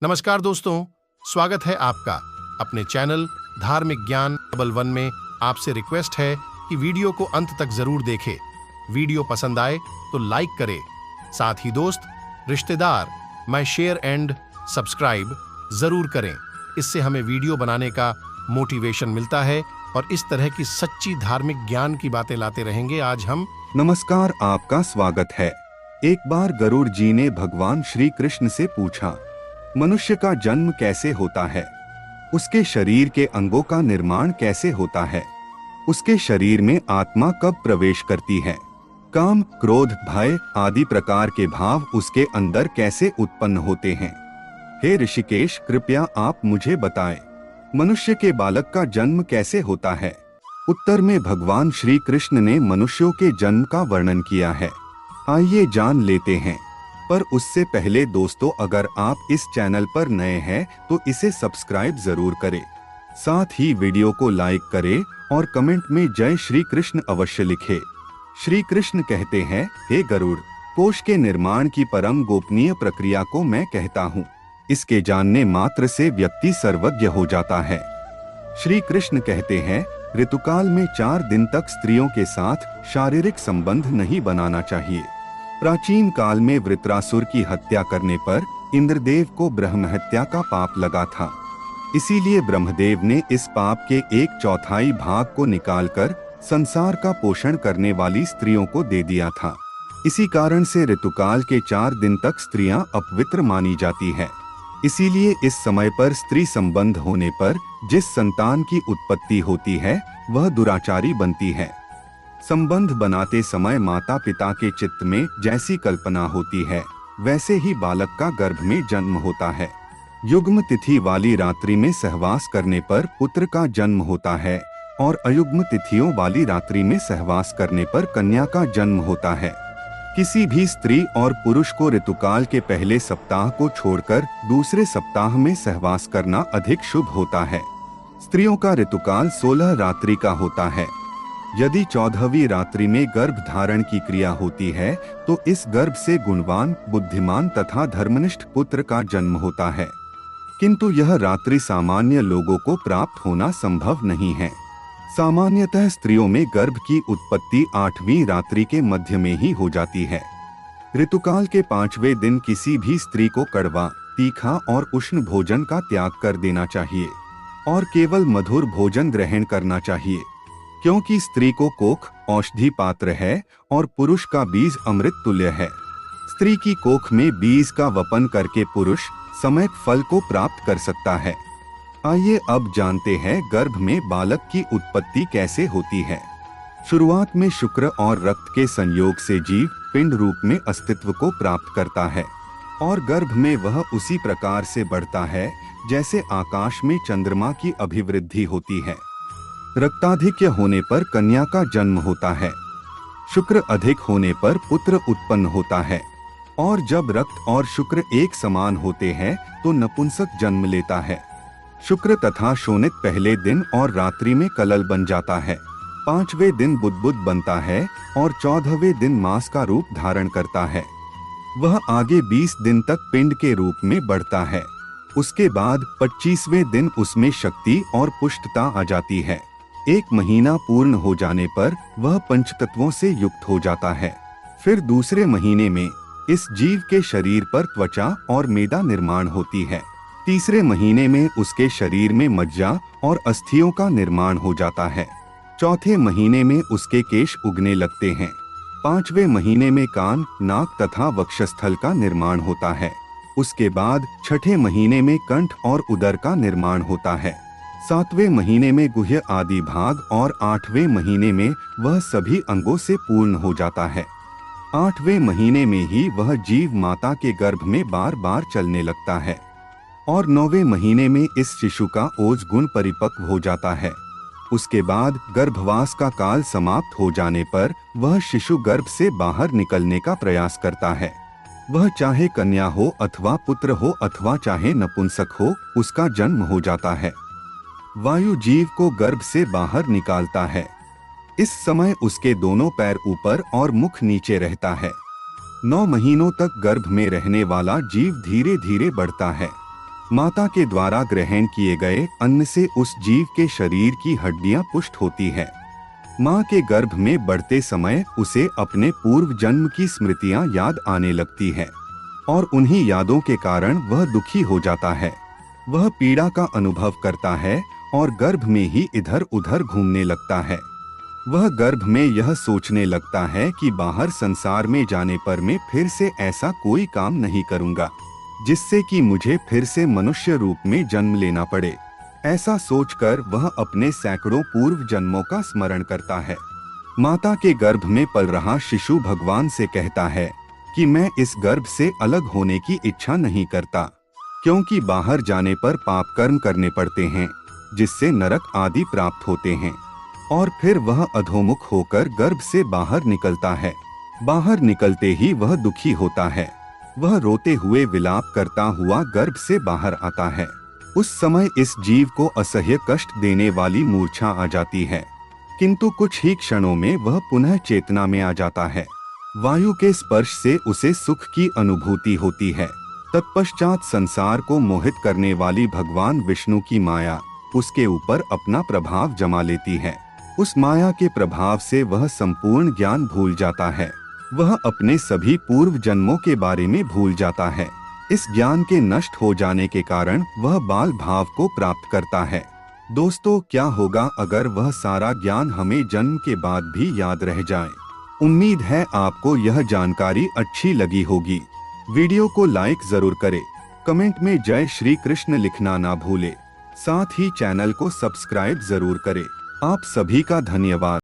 नमस्कार दोस्तों, स्वागत है आपका अपने चैनल धार्मिक ज्ञान डबल वन में। आपसे रिक्वेस्ट है कि वीडियो को अंत तक जरूर देखें। वीडियो पसंद आए तो लाइक करें, साथ ही दोस्त, रिश्तेदार में शेयर एंड सब्सक्राइब जरूर करें। इससे हमें वीडियो बनाने का मोटिवेशन मिलता है और इस तरह की सच्ची धार्मिक ज्ञान की बातें लाते रहेंगे। आज हम नमस्कार, आपका स्वागत है। एक बार गरुड़ जी ने भगवान श्री कृष्ण से पूछा, मनुष्य का जन्म कैसे होता है? उसके शरीर के अंगों का निर्माण कैसे होता है? उसके शरीर में आत्मा कब प्रवेश करती है? काम, क्रोध, भय आदि प्रकार के भाव उसके अंदर कैसे उत्पन्न होते हैं? हे ऋषिकेश, कृपया आप मुझे बताएं, मनुष्य के बालक का जन्म कैसे होता है? उत्तर में भगवान श्री कृष्ण ने मनुष्यों के जन्म का वर्णन किया है। आइए जान लेते हैं। पर उससे पहले दोस्तों, अगर आप इस चैनल पर नए हैं तो इसे सब्सक्राइब जरूर करें। साथ ही वीडियो को लाइक करें और कमेंट में जय श्री कृष्ण अवश्य लिखें। श्री कृष्ण कहते हैं, हे गरुड़, कोश के निर्माण की परम गोपनीय प्रक्रिया को मैं कहता हूँ। इसके जानने मात्र से व्यक्ति सर्वज्ञ हो जाता है। श्री कृष्ण कहते हैं, ऋतुकाल में 4 दिन तक स्त्रियों के साथ शारीरिक संबंध नहीं बनाना चाहिए। प्राचीन काल में वृत्रासुर की हत्या करने पर इंद्रदेव को ब्रह्महत्या का पाप लगा था। इसीलिए ब्रह्मदेव ने इस पाप के 1/4 भाग को निकालकर संसार का पोषण करने वाली स्त्रियों को दे दिया था। इसी कारण से ऋतुकाल के 4 दिन तक स्त्रियां अपवित्र मानी जाती है। इसीलिए इस समय पर स्त्री संबंध होने पर जिस संतान की उत्पत्ति होती है वह दुराचारी बनती है। संबंध बनाते समय माता पिता के चित्त में जैसी कल्पना होती है वैसे ही बालक का गर्भ में जन्म होता है। युग्म तिथि वाली रात्रि में सहवास करने पर पुत्र का जन्म होता है और अयुग्म तिथियों वाली रात्रि में सहवास करने पर कन्या का जन्म होता है। किसी भी स्त्री और पुरुष को ऋतुकाल के पहले सप्ताह को छोड़कर दूसरे सप्ताह में सहवास करना अधिक शुभ होता है। स्त्रियों का ऋतुकाल 16 रात्रि का होता है। यदि 14वीं रात्रि में गर्भ धारण की क्रिया होती है तो इस गर्भ से गुणवान, बुद्धिमान तथा धर्मनिष्ठ पुत्र का जन्म होता है। किंतु यह रात्रि सामान्य लोगों को प्राप्त होना संभव नहीं है। सामान्यतः स्त्रियों में गर्भ की उत्पत्ति 8वीं रात्रि के मध्य में ही हो जाती है। ऋतुकाल के 5वें दिन किसी भी स्त्री को कड़वा, तीखा और उष्ण भोजन का त्याग कर देना चाहिए और केवल मधुर भोजन ग्रहण करना चाहिए, क्योंकि स्त्री को कोख औषधि पात्र है और पुरुष का बीज अमृत तुल्य है। स्त्री की कोख में बीज का वपन करके पुरुष सम्यक फल को प्राप्त कर सकता है। आइए अब जानते हैं गर्भ में बालक की उत्पत्ति कैसे होती है। शुरुआत में शुक्र और रक्त के संयोग से जीव पिंड रूप में अस्तित्व को प्राप्त करता है और गर्भ में वह उसी प्रकार से बढ़ता है जैसे आकाश में चंद्रमा की अभिवृद्धि होती है। रक्ताधिक्य होने पर कन्या का जन्म होता है। शुक्र अधिक होने पर पुत्र उत्पन्न होता है और जब रक्त और शुक्र एक समान होते हैं तो नपुंसक जन्म लेता है। शुक्र तथा शोणित पहले दिन और रात्रि में कलल बन जाता है। 5वें दिन बुद्बुद बनता है और 14वें दिन मांस का रूप धारण करता है। वह आगे 20 दिन तक पिंड के रूप में बढ़ता है। उसके बाद 25वें दिन उसमें शक्ति और पुष्टता आ जाती है। 1 महीना पूर्ण हो जाने पर वह पंचतत्वों से युक्त हो जाता है। फिर दूसरे महीने में इस जीव के शरीर पर त्वचा और मेदा निर्माण होती है। तीसरे महीने में उसके शरीर में मज्जा और अस्थियों का निर्माण हो जाता है। चौथे महीने में उसके केश उगने लगते हैं। 5वें महीने में कान, नाक तथा वक्षस्थल का निर्माण होता है। उसके बाद 6ठे महीने में कंठ और उदर का निर्माण होता है। 7वें महीने में गुह्य आदि भाग और 8वें महीने में वह सभी अंगों से पूर्ण हो जाता है। 8वें महीने में ही वह जीव माता के गर्भ में बार बार चलने लगता है और 9वें महीने में इस शिशु का ओज गुण परिपक्व हो जाता है। उसके बाद गर्भवास का काल समाप्त हो जाने पर वह शिशु गर्भ से बाहर निकलने का प्रयास करता है। वह चाहे कन्या हो अथवा पुत्र हो अथवा चाहे नपुंसक हो, उसका जन्म हो जाता है। वायु जीव को गर्भ से बाहर निकालता है। इस समय उसके दोनों पैर ऊपर और मुख नीचे रहता है। 9 महीनों तक गर्भ में रहने वाला जीव धीरे धीरे बढ़ता है। माता के द्वारा ग्रहण किए गए अन्न से उस जीव के शरीर की हड्डियां पुष्ट होती है। माँ के गर्भ में बढ़ते समय उसे अपने पूर्व जन्म की स्मृतियां याद आने लगती है और उन्हीं यादों के कारण वह दुखी हो जाता है। वह पीड़ा का अनुभव करता है और गर्भ में ही इधर उधर घूमने लगता है। वह गर्भ में यह सोचने लगता है कि बाहर संसार में जाने पर मैं फिर से ऐसा कोई काम नहीं करूंगा जिससे कि मुझे फिर से मनुष्य रूप में जन्म लेना पड़े। ऐसा सोचकर वह अपने सैकड़ों पूर्व जन्मों का स्मरण करता है। माता के गर्भ में पल रहा शिशु भगवान से कहता है कि मैं इस गर्भ से अलग होने की इच्छा नहीं करता, क्योंकि बाहर जाने पर पाप कर्म करने पड़ते हैं जिससे नरक आदि प्राप्त होते हैं। और फिर वह अधोमुख होकर गर्भ से बाहर निकलता है। बाहर निकलते ही वह दुखी होता है। वह रोते हुए विलाप करता हुआ गर्भ से बाहर आता है। उस समय इस जीव को असह्य कष्ट देने वाली मूर्छा आ जाती है, किंतु कुछ ही क्षणों में वह पुनः चेतना में आ जाता है। वायु के स्पर्श से उसे सुख की अनुभूति होती है। तत्पश्चात संसार को मोहित करने वाली भगवान विष्णु की माया उसके ऊपर अपना प्रभाव जमा लेती है। उस माया के प्रभाव से वह संपूर्ण ज्ञान भूल जाता है। वह अपने सभी पूर्व जन्मों के बारे में भूल जाता है। इस ज्ञान के नष्ट हो जाने के कारण वह बाल भाव को प्राप्त करता है। दोस्तों, क्या होगा अगर वह सारा ज्ञान हमें जन्म के बाद भी याद रह जाए? उम्मीद है आपको यह जानकारी अच्छी लगी होगी। वीडियो को लाइक जरूर करें, कमेंट में जय श्री कृष्ण लिखना ना भूले। साथ ही चैनल को सब्सक्राइब जरूर करें। आप सभी का धन्यवाद।